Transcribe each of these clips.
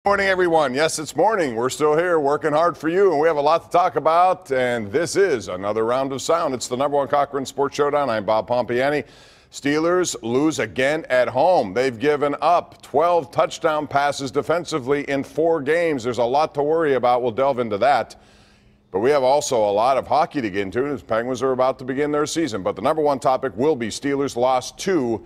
Morning, everyone. Yes, it's morning. We're still here working hard for you, and we have a lot to talk about. And this is another round of sound. It's the #1 Cochran Sports Showdown. I'm Bob Pompeani. Steelers lose again at home. They've given up 12 touchdown passes defensively in 4 games. There's a lot to worry about. We'll delve into that. But we have also a lot of hockey to get into as Penguins are about to begin their season. But the #1 topic will be Steelers lost to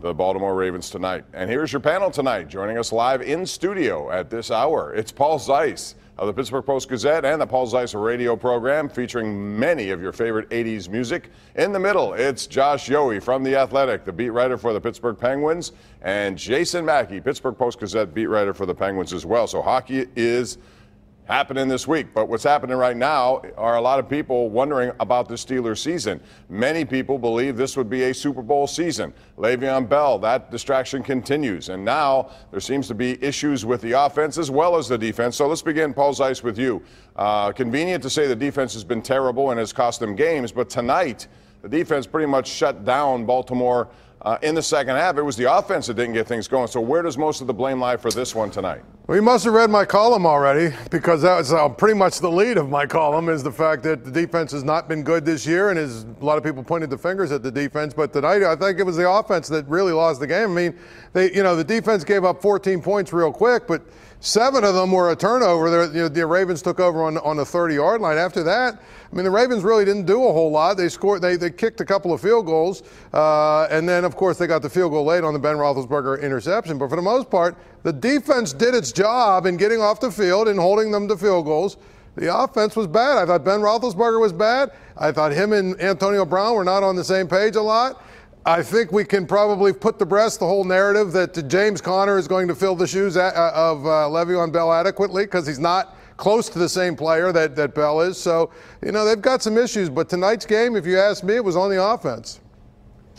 the Baltimore Ravens tonight. And here's your panel tonight. Joining us live in studio at this hour, it's Paul Zeise of the Pittsburgh Post-Gazette and the Paul Zeise radio program featuring many of your favorite 80s music. In the middle, it's Josh Yohe from The Athletic, the beat writer for the Pittsburgh Penguins, and Jason Mackey, Pittsburgh Post-Gazette beat writer for the Penguins as well. So hockey is happening this week. But what's happening right now are a lot of people wondering about the Steelers season. Many people believe this would be a Super Bowl season. Le'Veon Bell, that distraction continues. And now there seems to be issues with the offense as well as the defense. So let's begin, Paul Zeise, with you. Convenient to say the defense has been terrible and has cost them games. But tonight, the defense pretty much shut down Baltimore in the second half. It was the offense that didn't get things going. So where does most of the blame lie for this one tonight? Well, you must have read my column already, because that was pretty much the lead of my column, is the fact that the defense has not been good this year, and a lot of people pointed the fingers at the defense. But tonight, I think it was the offense that really lost the game. I mean, the defense gave up 14 points real quick, but 7 of them were a turnover. The Ravens took over on the 30-yard line. After that, I mean, the Ravens really didn't do a whole lot. They scored. They kicked a couple of field goals, and then, of course, they got the field goal late on the Ben Roethlisberger interception. But for the most part, the defense did its job in getting off the field and holding them to field goals. The offense was bad. I thought Ben Roethlisberger was bad. I thought him and Antonio Brown were not on the same page a lot. I think we can probably put to rest the whole narrative that James Conner is going to fill the shoes of Le'Veon Bell adequately, because he's not close to the same player that Bell is. So, they've got some issues. But tonight's game, if you ask me, it was on the offense.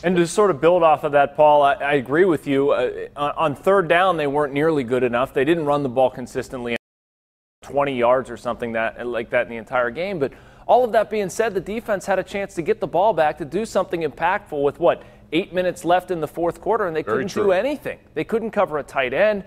And to sort of build off of that, Paul, I agree with you. On third down, they weren't nearly good enough. They didn't run the ball consistently, 20 yards or something like that in the entire game. But all of that being said, the defense had a chance to get the ball back, to do something impactful with 8 minutes left in the fourth quarter, and they couldn't do anything. They couldn't cover a tight end.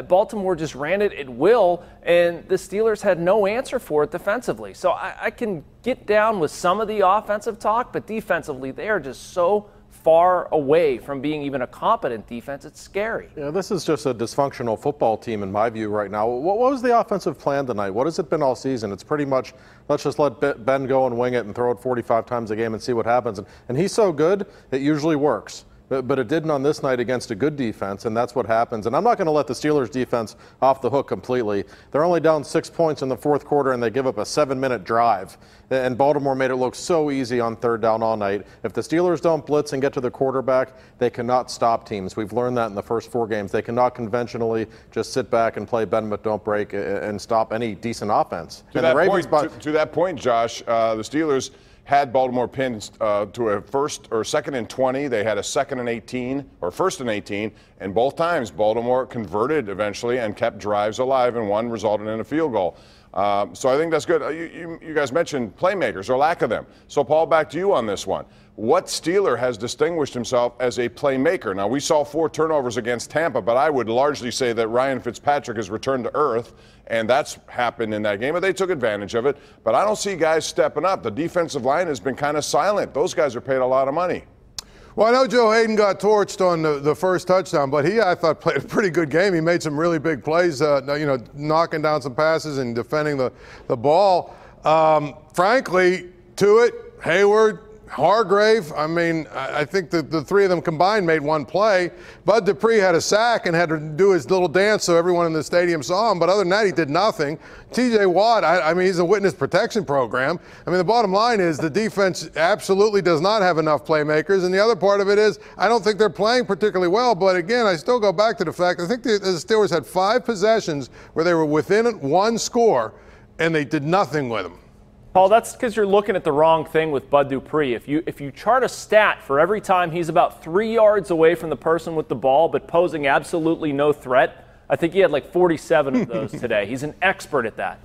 Baltimore just ran it at will, and the Steelers had no answer for it defensively. So I can get down with some of the offensive talk, but defensively, they are just so far away from being even a competent defense. It's scary. Yeah, this is just a dysfunctional football team in my view right now. What was the offensive plan tonight? What has it been all season? It's pretty much, let's just let Ben go and wing it and throw it 45 times a game and see what happens. And he's so good, it usually works. But it didn't on this night against a good defense, and that's what happens. And I'm not going to let the Steelers defense off the hook completely. They're only down 6 points in the fourth quarter, and they give up a 7-minute drive. And Baltimore made it look so easy on third down all night. If the Steelers don't blitz and get to the quarterback, they cannot stop teams. We've learned that in the first 4 games. They cannot conventionally just sit back and play bend but don't break and stop any decent offense. To that point, Josh, the Steelers had Baltimore pinned to a first or second and 20. They had a second and 18 or first and 18, and both times Baltimore converted eventually and kept drives alive, and one resulted in a field goal. So I think that's good. You guys mentioned playmakers or lack of them. So, Paul, back to you on this one. What Steeler has distinguished himself as a playmaker? Now, we saw 4 turnovers against Tampa, but I would largely say that Ryan Fitzpatrick has returned to earth, and that's happened in that game, and they took advantage of it. But I don't see guys stepping up. The defensive line has been kind of silent. Those guys are paid a lot of money. Well, I know Joe Hayden got torched on the first touchdown, but I thought, played a pretty good game. He made some really big plays, knocking down some passes and defending the ball. Frankly, Tuitt, Hayward, Hargrave, I mean, I think the 3 of them combined made 1 play. Bud Dupree had a sack and had to do his little dance so everyone in the stadium saw him. But other than that, he did nothing. T.J. Watt, I mean, he's a witness protection program. I mean, the bottom line is the defense absolutely does not have enough playmakers. And the other part of it is I don't think they're playing particularly well. But, again, I still go back to the fact I think the Steelers had 5 possessions where they were within 1 score, and they did nothing with them. Paul, that's because you're looking at the wrong thing with Bud Dupree. If you chart a stat for every time he's about 3 yards away from the person with the ball but posing absolutely no threat, I think he had like 47 of those today. He's an expert at that.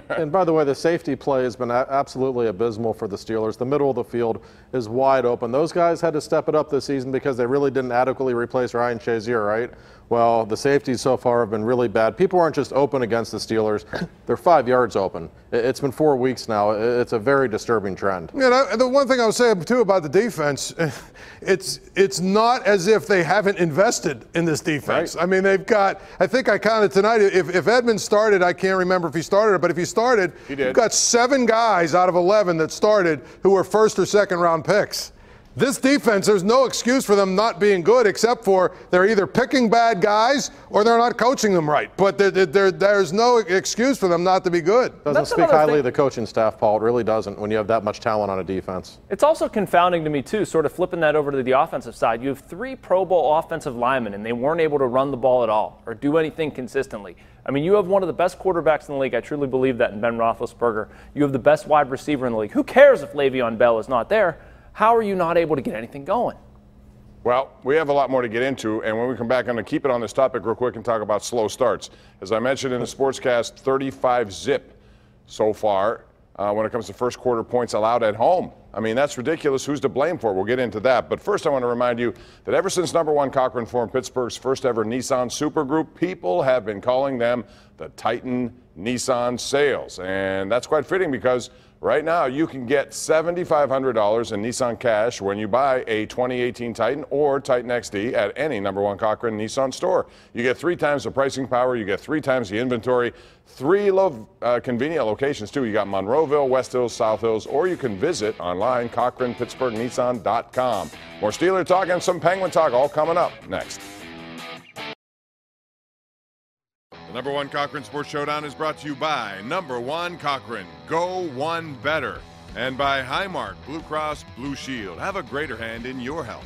And by the way, the safety play has been absolutely abysmal for the Steelers. The middle of the field is wide open. Those guys had to step it up this season because they really didn't adequately replace Ryan Shazier, right? Well, the safeties so far have been really bad. People aren't just open against the Steelers. They're 5 yards open. It's been 4 weeks now. It's a very disturbing trend. Yeah, the one thing I would say, too, about the defense, it's not as if they haven't invested in this defense. Right. I mean, they've got, I think I counted tonight, if Edmonds started, I can't remember if he started, but if he started, you've got 7 guys out of 11 that started who were first or second round picks. This defense, there's no excuse for them not being good except for they're either picking bad guys or they're not coaching them right. But there's no excuse for them not to be good. Doesn't speak highly of the coaching staff, Paul. It really doesn't when you have that much talent on a defense. It's also confounding to me, too, sort of flipping that over to the offensive side. You have 3 Pro Bowl offensive linemen, and they weren't able to run the ball at all or do anything consistently. I mean, you have one of the best quarterbacks in the league. I truly believe that in Ben Roethlisberger. You have the best wide receiver in the league. Who cares if Le'Veon Bell is not there? How are you not able to get anything going? Well, we have a lot more to get into, and when we come back, I'm going to keep it on this topic real quick and talk about slow starts. As I mentioned in the Sportscast, 35-zip so far when it comes to first quarter points allowed at home. I mean, that's ridiculous. Who's to blame for it? We'll get into that. But first, I want to remind you that ever since #1 Cochran formed Pittsburgh's first ever Nissan Supergroup, people have been calling them the Titan Nissan Sales. And that's quite fitting because right now you can get $7,500 in Nissan cash when you buy a 2018 Titan or Titan XD at any #1 Cochran Nissan store. You get 3 times the pricing power. You get 3 times the inventory. 3 convenient locations, too. You got Monroeville, West Hills, South Hills, or you can visit online, CochranPittsburghNissan.com. More Steeler talk and some Penguin talk all coming up next. The #1 Cochran Sports Showdown is brought to you by #1 Cochran, Go One Better, and by Highmark Blue Cross Blue Shield. Have a greater hand in your health.